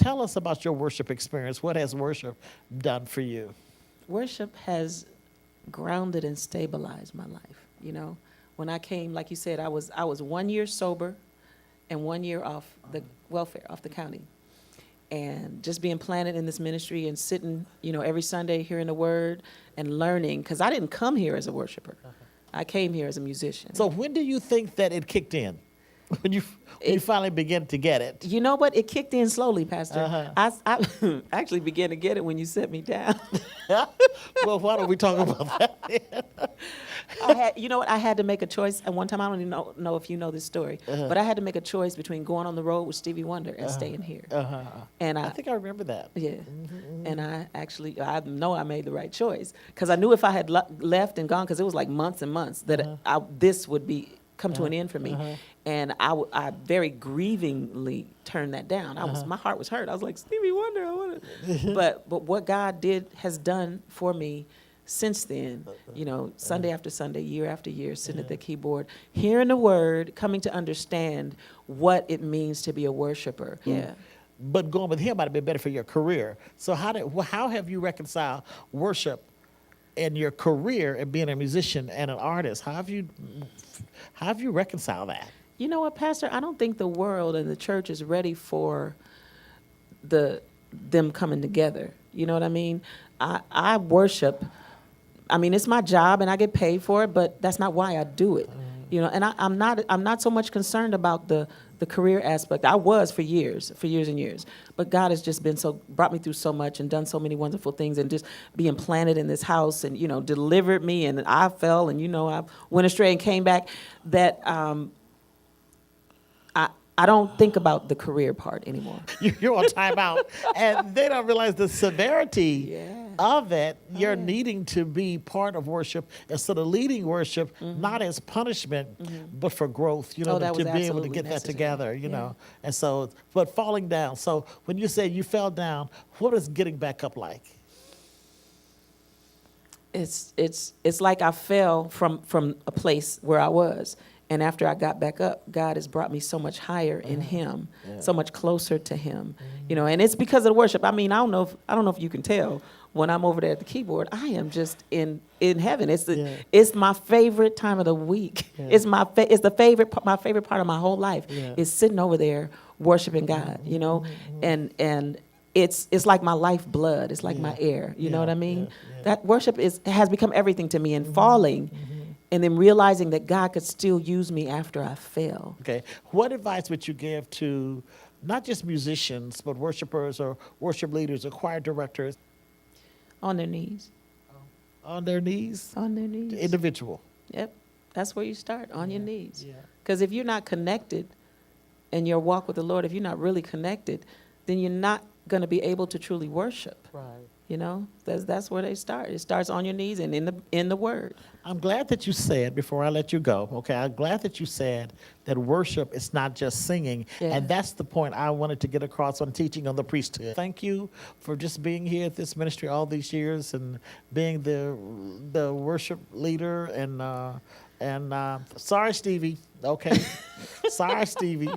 tell us about your worship experience. What has worship done for you? Worship has grounded and stabilized my life. You know, when I came, like you said, I was 1 year sober and 1 year off the welfare, off the county. And just being planted in this ministry and sitting, you know, every Sunday hearing the word and learning, because I didn't come here as a worshiper. I came here as a musician. So when do you think that it kicked in? When you finally began to get it? You know what? It kicked in slowly, Pastor. Uh-huh. I actually began to get it when you set me down. Well, why don't we talk about that? You know what? I had to make a choice. And one time, I don't even know if you know this story, but I had to make a choice between going on the road with Stevie Wonder and staying here. And I think I remember that. Yeah. And I know I made the right choice, because I knew if I had left and gone, because it was like months and months, that this would come to an end for me. And I very grievingly turned that down. My heart was hurt. I was like, Stevie Wonder, I want to. But what God has done for me since then, you know, Sunday after Sunday, year after year, sitting at the keyboard, hearing the word, coming to understand what it means to be a worshiper. Yeah. But going with him might have been better for your career. So how have you reconciled worship and your career and being a musician and an artist? How have you reconciled that? You know what, Pastor? I don't think the world and the church is ready for them coming together. You know what I mean? I worship. I mean, it's my job and I get paid for it, but that's not why I do it. You know, and I'm not so much concerned about the career aspect. I was for years and years. But God has just brought me through so much and done so many wonderful things, and just being planted in this house and, you know, delivered me, and I fell and, you know, I went astray and came back, that I don't think about the career part anymore. You're on timeout, and they don't realize the severity of it. You're needing to be part of worship instead of leading worship, not as punishment, but for growth. You know, to be able to get that together. You know, and so, but falling down. So when you say you fell down, what is getting back up like? It's like I fell from a place where I was. And after I got back up, God has brought me so much higher in Him, so much closer to Him, you know. And it's because of the worship. I mean, I don't know if you can tell, when I'm over there at the keyboard, I am just in heaven. It's my favorite time of the week. It's my favorite part of my whole life is sitting over there worshiping God, you know, and it's like my lifeblood. It's like my air. You know what I mean? That worship has become everything to me, and falling. And then realizing that God could still use me after I fell. Okay. What advice would you give to not just musicians, but worshipers or worship leaders or choir directors? On their knees. On their knees? On their knees. The individual. Yep. That's where you start, on your knees. Because if you're not connected in your walk with the Lord, if you're not really connected, then you're not going to be able to truly worship. Right. You know, that's where they start. It starts on your knees and in the Word. I'm glad that you said, before I let you go, okay, I'm glad that you said that worship is not just singing. And that's the point I wanted to get across on teaching on the priesthood. Thank you for just being here at this ministry all these years and being the worship leader. And sorry, Stevie. Okay. Sorry, Stevie.